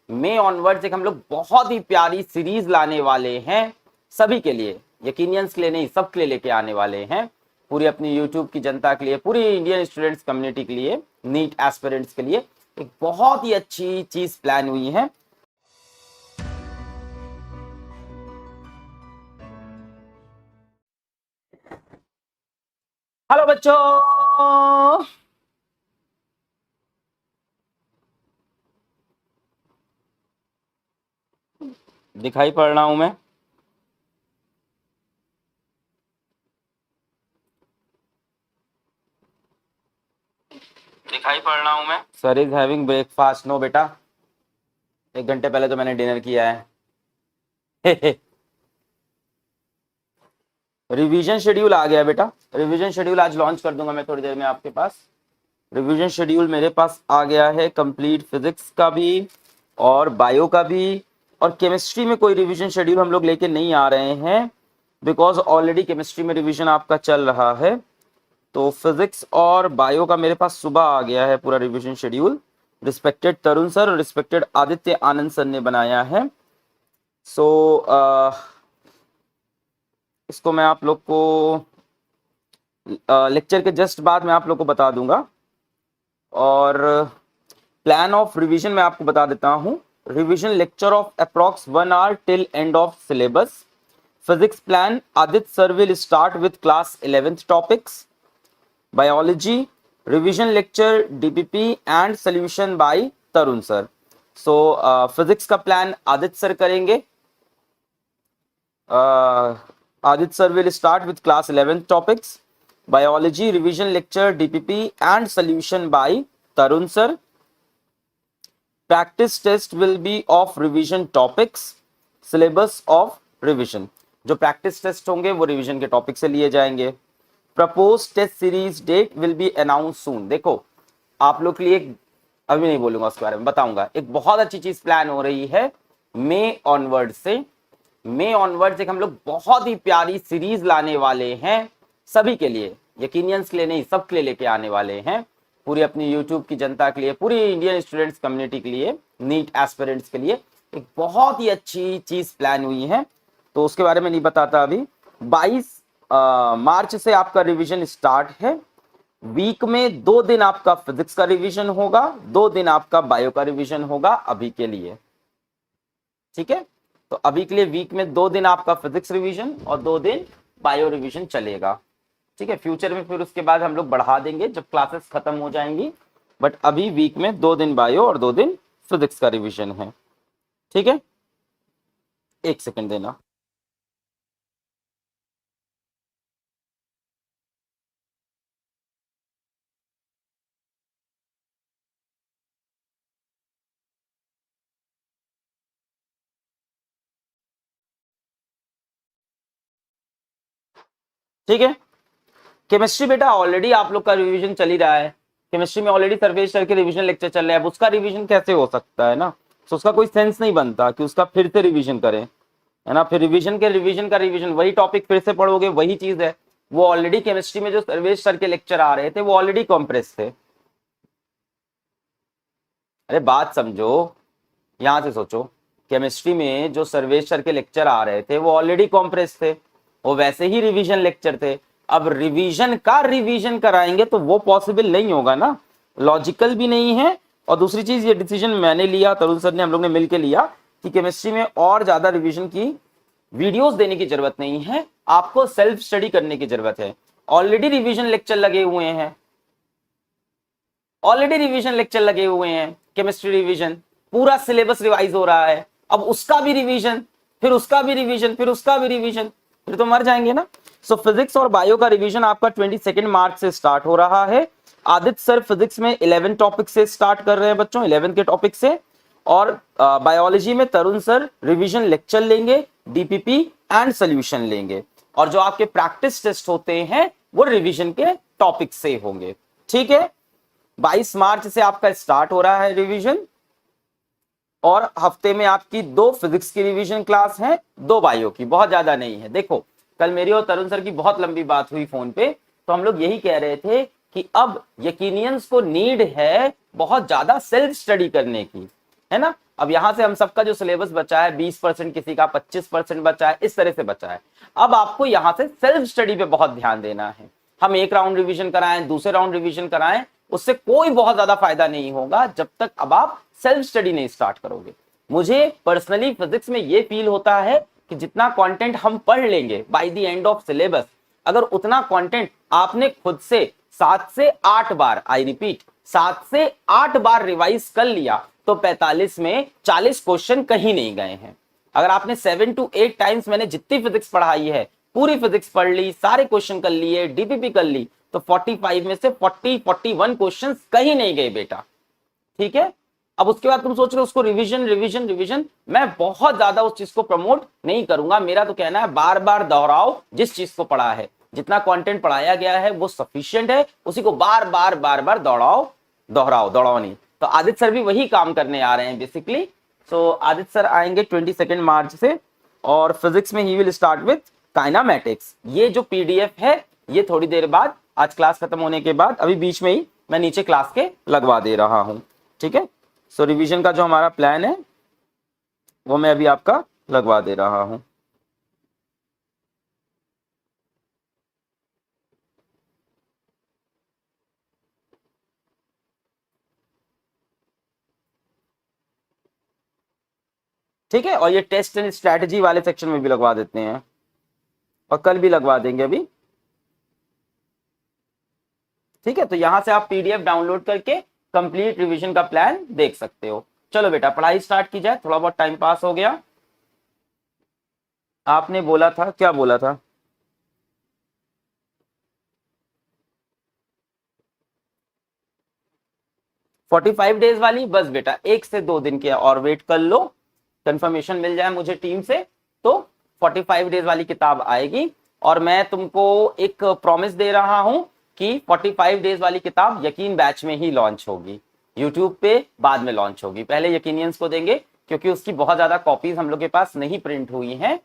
मई onwards एक हम लोग बहुत ही प्यारी सीरीज लाने वाले हैं सभी के लिए, यकीनियंस के लिए नहीं, सबके लिए लेके आने वाले हैं, पूरी अपनी यूट्यूब की जनता के लिए, पूरी इंडियन स्टूडेंट्स कम्युनिटी के लिए, नीट एस्पिरेंट्स के लिए एक बहुत ही अच्छी चीज प्लान हुई है। हेलो बच्चों, दिखाई पड़ रहा हूं मैं? दिखाई पड़ रहा हूं मैं? Sir is having breakfast. No बेटा, 1 घंटे पहले तो मैंने डिनर किया है। रिवीजन शेड्यूल आ गया बेटा, रिवीजन शेड्यूल आज लॉन्च कर दूंगा मैं थोड़ी देर में आपके पास। रिवीजन शेड्यूल मेरे पास आ गया है, कंप्लीट फिजिक्स का भी और बायो का भी, और केमिस्ट्री में कोई रिवीजन शेड्यूल हम लोग लेके नहीं आ रहे हैं बिकॉज ऑलरेडी केमिस्ट्री में रिवीजन आपका चल रहा है। तो फिजिक्स और बायो का मेरे पास सुबह आ गया है पूरा रिवीजन शेड्यूल। रिस्पेक्टेड तरुण सर और रिस्पेक्टेड आदित्य आनंद सर ने बनाया है। सो इसको मैं आप लोग को लेक्चर के जस्ट बाद मैं आप लोग को बता दूंगा। और प्लान ऑफ रिवीजन मैं आपको बता देता हूं। Revision lecture of approx 1 hour till end of syllabus. Physics plan Aditya sir will start with class 11th topics. Biology revision lecture DPP and solution by Tarun sir. So physics का plan Aditya sir करेंगे। Aditya sir will start with class 11th topics. Biology revision lecture DPP and solution by Tarun sir. Practice test will be of revision topics, syllabus of revision. जो practice test होंगे वो revision के topic से लिए जाएंगे। Propose test series date will be announce soon. देखो आप लोग के लिए अभी नहीं बोलूंगा उसके बारे में, बताऊंगा। एक बहुत अच्छी चीज प्लान हो रही है मई ऑनवर्ड से। मई ऑनवर्ड्स एक हम लोग बहुत ही प्यारी सीरीज लाने वाले हैं सभी के लिए, यकीनियंस के लिए नहीं, सबके लिए लेके आने वाले हैं, पूरी अपनी यूट्यूब की जनता के लिए, पूरी इंडियन स्टूडेंट्स कम्युनिटी के लिए, नीट एस्पिरेंट्स के लिए एक बहुत ही अच्छी चीज प्लान हुई है। तो उसके बारे में नहीं बताता अभी। 22 मार्च से आपका रिवीजन स्टार्ट है। वीक में 2 दिन आपका फिजिक्स का रिवीजन होगा, 2 दिन आपका बायो का रिवीजन होगा अभी के लिए, ठीक है। तो अभी के लिए वीक में 2 दिन आपका फिजिक्स रिवीजन और 2 दिन बायो रिवीजन चलेगा, ठीक है। फ्यूचर में फिर उसके बाद हम लोग बढ़ा देंगे जब क्लासेस खत्म हो जाएंगी, बट अभी वीक में 2 दिन बायो और 2 दिन फिजिक्स का रिवीजन है, ठीक है। 1 सेकंड देना। ठीक है। केमिस्ट्री बेटा ऑलरेडी आप लोग का रिवीजन चल ही रहा है। केमिस्ट्री में ऑलरेडी सर्वेश सर के रिवीजन लेक्चर चल रहे हैं, अब उसका रिवीजन कैसे हो सकता है ना। तो उसका कोई सेंस नहीं बनता कि उसका फिर से रिवीजन करें, है ना। फिर रिवीजन का रिवीजन वही टॉपिक फिर से पढ़ोगे, वही चीज है। वो ऑलरेडी केमिस्ट्री में जो सर्वेश सर के लेक्चर आ रहे थे वो ऑलरेडी कॉम्प्रेस थे। अरे बात समझो, यहां से सोचो। केमिस्ट्री में जो सर्वेश सर के लेक्चर आ रहे थे वो ऑलरेडी कॉम्प्रेस थे, वो वैसे ही रिवीजन लेक्चर थे। अब रिवीजन का रिवीजन कराएंगे तो वो पॉसिबल नहीं होगा ना, लॉजिकल भी नहीं है। और दूसरी चीज, ये डिसीजन मैंने लिया, तरुण सर ने, हम लोग ने मिलकर लिया कि केमिस्ट्री में और ज्यादा रिवीजन की वीडियोस देने की जरूरत नहीं है, आपको सेल्फ स्टडी करने की जरूरत है। ऑलरेडी रिवीजन लेक्चर लगे हुए हैं, ऑलरेडी रिवीजन लेक्चर लगे हुए हैं, केमिस्ट्री रिवीजन, पूरा सिलेबस रिवाइज हो रहा है। अब उसका भी रिवीजन, फिर उसका भी रिवीजन, फिर उसका भी रिवीजन, फिर तो मर जाएंगे ना। सो फिजिक्स और बायो का रिवीजन आपका 22 मार्च से स्टार्ट हो रहा है। आदित्य सर फिजिक्स में 11 टॉपिक से स्टार्ट कर रहे हैं बच्चों, 11 के टॉपिक से। और बायोलॉजी में तरुण सर रिवीजन लेक्चर लेंगे, डीपीपी एंड सोल्यूशन लेंगे। और जो आपके प्रैक्टिस टेस्ट होते हैं वो रिवीजन के टॉपिक से होंगे, ठीक है। 22 मार्च से आपका स्टार्ट हो रहा है रिवीजन, और हफ्ते में आपकी 2 फिजिक्स की रिवीजन क्लास है, 2 बायो की, बहुत ज्यादा नहीं है। देखो कल मेरी और तरुण सर की बहुत लंबी बात हुई फोन पे, तो हम लोग यही कह रहे थे कि अब यकीनियंस को नीड है बहुत ज्यादा सेल्फ स्टडी करने की, है ना। अब यहां से हम सबका जो सिलेबस बचा है 20%, किसी का 25% बचा है, इस तरह से बचा है। अब आपको यहां से सेल्फ स्टडी पे बहुत ध्यान देना है। हम एक राउंड रिवीजन कराएं, दूसरे राउंड रिवीजन कराएं, उससे कोई बहुत ज्यादा फायदा नहीं होगा जब तक अब आप सेल्फ स्टडी नहीं स्टार्ट करोगे। मुझे पर्सनली फिजिक्स में ये फील होता है कि जितना कंटेंट हम पढ़ लेंगे by the end of syllabus, अगर उतना कंटेंट आपने खुद से 7 से 8 बार, आई रिपीट 7 से 8 बार रिवाइज कर लिया तो 45 में 40 क्वेश्चन कहीं नहीं गए हैं। अगर आपने 7 to 8 टाइम्स मैंने जितनी फिजिक्स पढ़ाई है पूरी फिजिक्स पढ़ ली, सारे क्वेश्चन कर लिए, डीपीपी कर ली, तो 45 में से 41 क्वेश्चन कहीं नहीं गए बेटा। ठीक है, अब उसके बाद तुम सोच रहे हो उसको रिवीजन रिवीजन रिवीजन, मैं बहुत ज्यादा उस चीज को प्रमोट नहीं करूंगा। मेरा तो कहना है बार बार दोहराओ जिस चीज को पढ़ा है, जितना कंटेंट पढ़ाया गया है वो सफिशिएंट है, उसी को बार बार दोहराओ नहीं। तो आदित्य सर भी वही काम करने आ रहे हैं बेसिकली। सो आदित्य सर आएंगे 22 मार्च से, और फिजिक्स में he will start with kinematics. ये जो पीडीएफ है ये थोड़ी देर बाद, आज क्लास खत्म होने के बाद, अभी बीच में ही मैं नीचे क्लास के लगवा दे रहा हूं। ठीक है, सो रिवीजन का जो हमारा प्लान है वो मैं अभी आपका लगवा दे रहा हूं। ठीक है, और ये टेस्ट एंड स्ट्रैटेजी वाले सेक्शन में भी लगवा देते हैं, और कल भी लगवा देंगे अभी। ठीक है, तो यहां से आप पीडीएफ डाउनलोड करके कंप्लीट रिवीजन का प्लान देख सकते हो। चलो बेटा पढ़ाई स्टार्ट की जाए, थोड़ा बहुत टाइम पास हो गया। आपने बोला था, क्या बोला था? ₹45 डेज वाली, बस बेटा 1 से 2 दिन के और वेट कर लो, कंफर्मेशन मिल जाए मुझे टीम से तो 45 डेज वाली किताब आएगी। और मैं तुमको एक प्रॉमिस दे रहा हूं कि 45 डेज वाली किताब यकीन बैच में ही लॉन्च होगी, यूट्यूब पे बाद में लॉन्च होगी। पहले यकीनियंस को देंगे क्योंकि उसकी बहुत ज्यादा कॉपीज हम लोग के पास नहीं प्रिंट हुई हैं,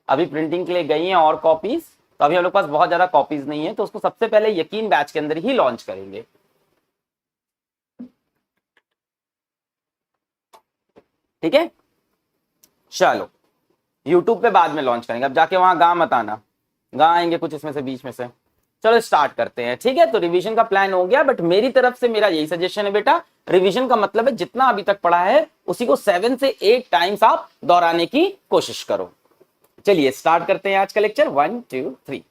अभी प्रिंटिंग के लिए गई हैं और कॉपीज, तो अभी हम लोग के पास बहुत ज्यादा कॉपीज नहीं है, तो उसको सबसे पहले यकीन बैच के अंदर ही लॉन्च करेंगे। ठीक है, चलो यूट्यूब पे बाद में लॉन्च करेंगे, अब जाके वहां गा मत आना, गा आएंगे कुछ इसमें से बीच में से। चलो स्टार्ट करते हैं। ठीक है, तो रिवीजन का प्लान हो गया, बट मेरी तरफ से मेरा यही सजेशन है बेटा, रिवीजन का मतलब है जितना अभी तक पढ़ा है उसी को 7 से 8 टाइम्स आप दोहराने की कोशिश करो। चलिए स्टार्ट करते हैं आज का लेक्चर। 1 2 3।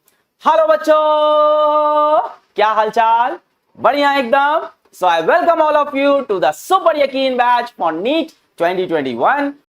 हेलो बच्चों, क्या हालचाल? बढ़िया एकदम। So I welcome all of you to the super Yakeen batch for NEET 2021